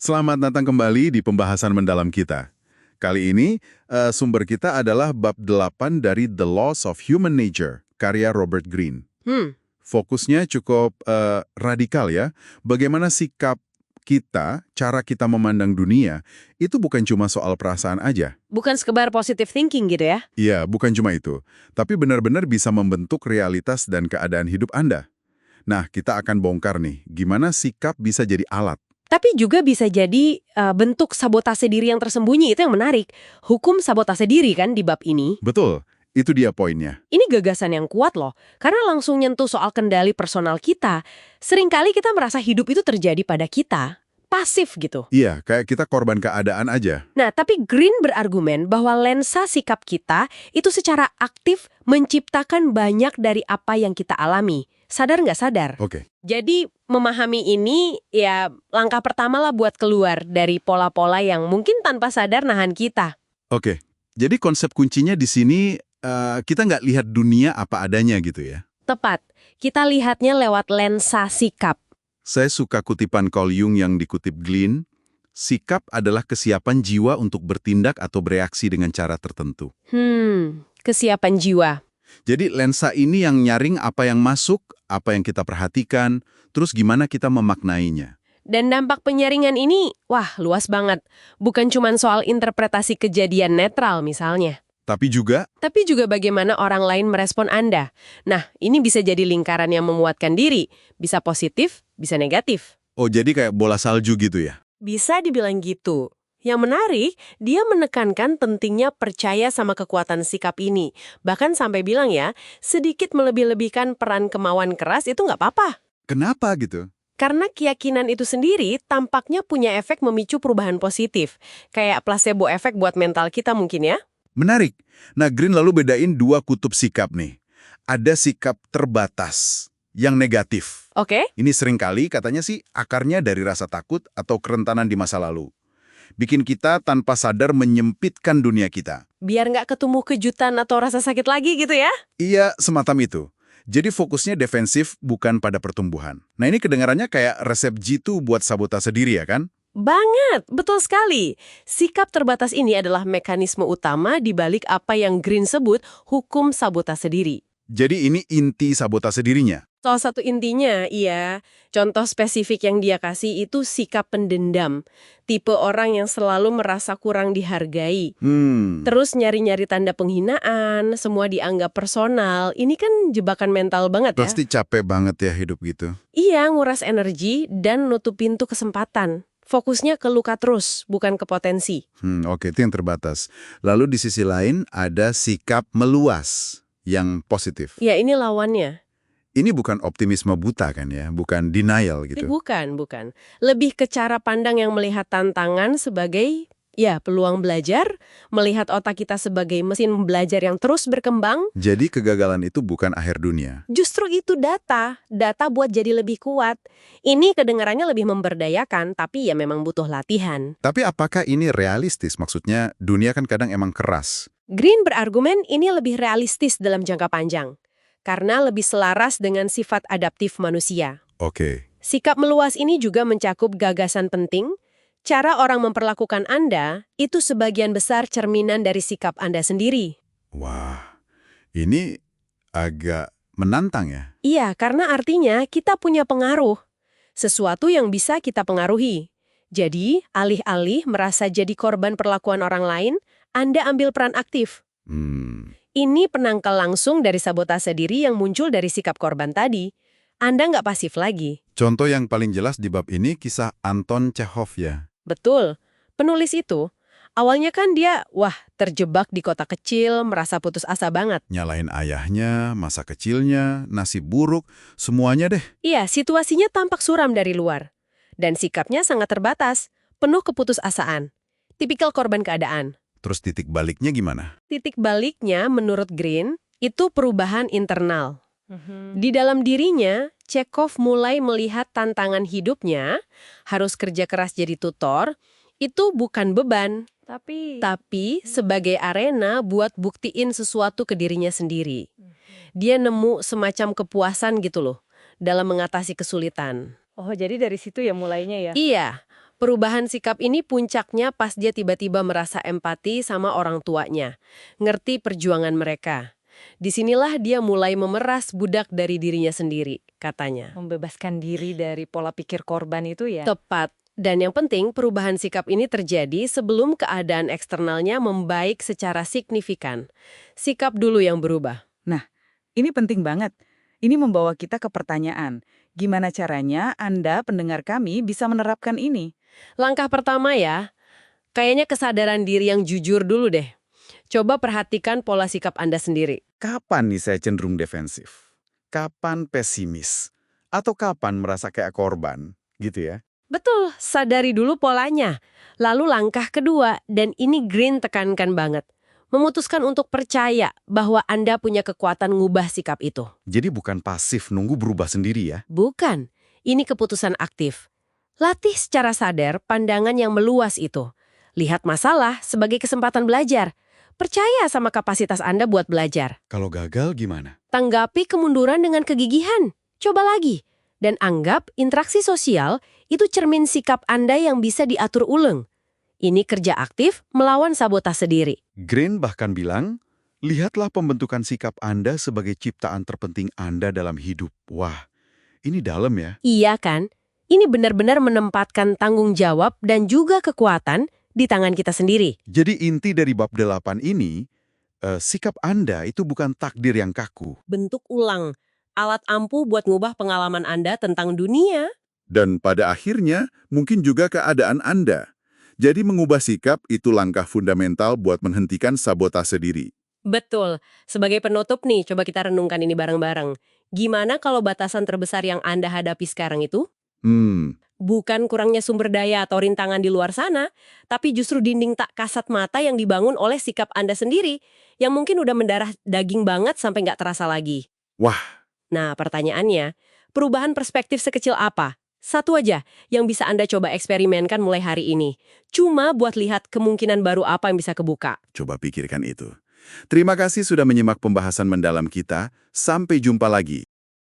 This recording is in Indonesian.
Selamat datang kembali di pembahasan mendalam kita. Kali ini, sumber kita adalah bab 8 dari The Laws of Human Nature, karya Robert Greene. Fokusnya cukup radikal ya. Bagaimana sikap kita, cara kita memandang dunia, itu bukan cuma soal perasaan aja. Bukan sekedar positive thinking gitu ya? Iya, bukan cuma itu. Tapi benar-benar bisa membentuk realitas dan keadaan hidup Anda. Nah, kita akan bongkar nih, gimana sikap bisa jadi alat. Tapi juga bisa jadi bentuk sabotase diri yang tersembunyi, itu yang menarik. Hukum sabotase diri kan di bab ini. Betul, itu dia poinnya. Ini gagasan yang kuat loh, karena langsung nyentuh soal kendali personal kita. Seringkali kita merasa hidup itu terjadi pada kita, pasif gitu. Iya, kayak kita korban keadaan aja. Nah, tapi Greene berargumen bahwa lensa sikap kita itu secara aktif menciptakan banyak dari apa yang kita alami. Sadar nggak sadar? Oke. Jadi memahami ini ya langkah pertama lah buat keluar dari pola-pola yang mungkin tanpa sadar nahan kita. Oke, jadi konsep kuncinya di sini kita nggak lihat dunia apa adanya gitu ya. Tepat, kita lihatnya lewat lensa sikap. Saya suka kutipan Carl Jung yang dikutip Greene, sikap adalah kesiapan jiwa untuk bertindak atau bereaksi dengan cara tertentu. Kesiapan jiwa. Jadi lensa ini yang nyaring apa yang masuk, apa yang kita perhatikan, terus gimana kita memaknainya. Dan dampak penyaringan ini, wah luas banget. Bukan cuma soal interpretasi kejadian netral misalnya. Tapi juga, bagaimana orang lain merespon Anda. Nah, ini bisa jadi lingkaran yang memuatkan diri. Bisa positif, bisa negatif. oh jadi kayak bola salju gitu ya? Bisa dibilang gitu. Yang menarik, dia menekankan pentingnya percaya sama kekuatan sikap ini. Bahkan sampai bilang ya, sedikit melebih-lebihkan peran kemauan keras itu nggak apa-apa. Kenapa gitu? Karena keyakinan itu sendiri tampaknya punya efek memicu perubahan positif. Kayak placebo efek buat mental kita mungkin ya. Menarik. Nah, Greene lalu bedain dua kutub sikap nih. Ada sikap terbatas, yang negatif. Oke. Ini seringkali katanya sih akarnya dari rasa takut atau kerentanan di masa lalu. Bikin kita tanpa sadar menyempitkan dunia kita. Biar nggak ketemu kejutan atau rasa sakit lagi gitu ya? Iya, semacam itu. Jadi fokusnya defensif bukan pada pertumbuhan. Nah ini kedengarannya kayak resep jitu buat sabotase diri ya kan? Banget, betul sekali. Sikap terbatas ini adalah mekanisme utama di balik apa yang Greene sebut hukum sabotase diri. Jadi ini inti sabotase dirinya. Salah satu intinya, iya. Contoh spesifik yang dia kasih itu sikap pendendam. Tipe orang yang selalu merasa kurang dihargai. Terus nyari-nyari tanda penghinaan, semua dianggap personal. Ini kan jebakan mental banget ya. Pasti capek banget ya hidup gitu. Iya, nguras energi dan nutup pintu kesempatan. Fokusnya ke luka terus, bukan ke potensi. Oke, itu yang terbatas. Lalu di sisi lain ada sikap meluas yang positif. Ya, ini lawannya. Ini bukan optimisme buta kan ya, bukan denial gitu. Bukan. Lebih ke cara pandang yang melihat tantangan sebagai, ya, peluang belajar, melihat otak kita sebagai mesin belajar yang terus berkembang. Jadi kegagalan itu bukan akhir dunia. Justru itu data buat jadi lebih kuat. Ini kedengarannya lebih memberdayakan, tapi ya memang butuh latihan. Tapi apakah ini realistis? Maksudnya dunia kan kadang emang keras. Greene berargumen ini lebih realistis dalam jangka panjang. Karena lebih selaras dengan sifat adaptif manusia. Oke. Sikap meluas ini juga mencakup gagasan penting. Cara orang memperlakukan Anda itu sebagian besar cerminan dari sikap Anda sendiri. Wah, ini agak menantang ya. Iya, karena artinya kita punya pengaruh. Sesuatu yang bisa kita pengaruhi. Jadi, alih-alih merasa jadi korban perlakuan orang lain, Anda ambil peran aktif. Ini penangkal langsung dari sabotase diri yang muncul dari sikap korban tadi. Anda nggak pasif lagi. Contoh yang paling jelas di bab ini kisah Anton Chekhov ya. Betul. Penulis itu, awalnya kan dia, terjebak di kota kecil, merasa putus asa banget. Nyalain ayahnya, masa kecilnya, nasib buruk, semuanya deh. Iya, situasinya tampak suram dari luar. Dan sikapnya sangat terbatas, penuh keputusasaan. Tipikal korban keadaan. Terus titik baliknya gimana? Titik baliknya, menurut Greene, itu perubahan internal. Di dalam dirinya, Chekhov mulai melihat tantangan hidupnya, harus kerja keras jadi tutor, itu bukan beban, tapi sebagai arena buat buktiin sesuatu ke dirinya sendiri. Dia nemu semacam kepuasan gitu loh, dalam mengatasi kesulitan. Oh, jadi dari situ ya mulainya ya? Iya, Perubahan sikap ini puncaknya pas dia tiba-tiba merasa empati sama orang tuanya, ngerti perjuangan mereka. Disinilah dia mulai memeras budak dari dirinya sendiri, katanya. Membebaskan diri dari pola pikir korban itu ya? Tepat. Dan yang penting, perubahan sikap ini terjadi sebelum keadaan eksternalnya membaik secara signifikan. Sikap dulu yang berubah. Nah, ini penting banget. Ini membawa kita ke pertanyaan, gimana caranya Anda, pendengar kami, bisa menerapkan ini? Langkah pertama ya, kayaknya kesadaran diri yang jujur dulu deh. Coba perhatikan pola sikap Anda sendiri. Kapan nih saya cenderung defensif? Kapan pesimis? Atau kapan merasa kayak korban? Gitu ya. Betul, sadari dulu polanya. Lalu langkah kedua, dan ini Green tekankan banget. Memutuskan untuk percaya bahwa Anda punya kekuatan ngubah sikap itu. Jadi bukan pasif nunggu berubah sendiri ya. Bukan, ini keputusan aktif. Latih secara sadar pandangan yang meluas itu. Lihat masalah sebagai kesempatan belajar. Percaya sama kapasitas Anda buat belajar. Kalau gagal gimana? Tanggapi kemunduran dengan kegigihan. Coba lagi. Dan anggap interaksi sosial itu cermin sikap Anda yang bisa diatur ulang. Ini kerja aktif melawan sabotase diri. Green bahkan bilang, lihatlah pembentukan sikap Anda sebagai ciptaan terpenting Anda dalam hidup. Wah, ini dalam ya. Iya kan? Ini benar-benar menempatkan tanggung jawab dan juga kekuatan di tangan kita sendiri. Jadi inti dari bab 8 ini, sikap Anda itu bukan takdir yang kaku. Bentuk ulang. Alat ampuh buat ngubah pengalaman Anda tentang dunia. Dan pada akhirnya, mungkin juga keadaan Anda. Jadi mengubah sikap itu langkah fundamental buat menghentikan sabotase diri. Betul. Sebagai penutup nih, coba kita renungkan ini bareng-bareng. Gimana kalau batasan terbesar yang Anda hadapi sekarang itu? Bukan kurangnya sumber daya atau rintangan di luar sana, tapi justru dinding tak kasat mata yang dibangun oleh sikap Anda sendiri, yang mungkin udah mendarah daging banget sampai nggak terasa lagi. Wah, Nah, pertanyaannya, perubahan perspektif sekecil apa? Satu aja yang bisa Anda coba eksperimenkan mulai hari ini. Cuma buat lihat kemungkinan baru apa yang bisa kebuka. coba pikirkan itu. Terima kasih sudah menyimak pembahasan mendalam kita. Sampai jumpa lagi.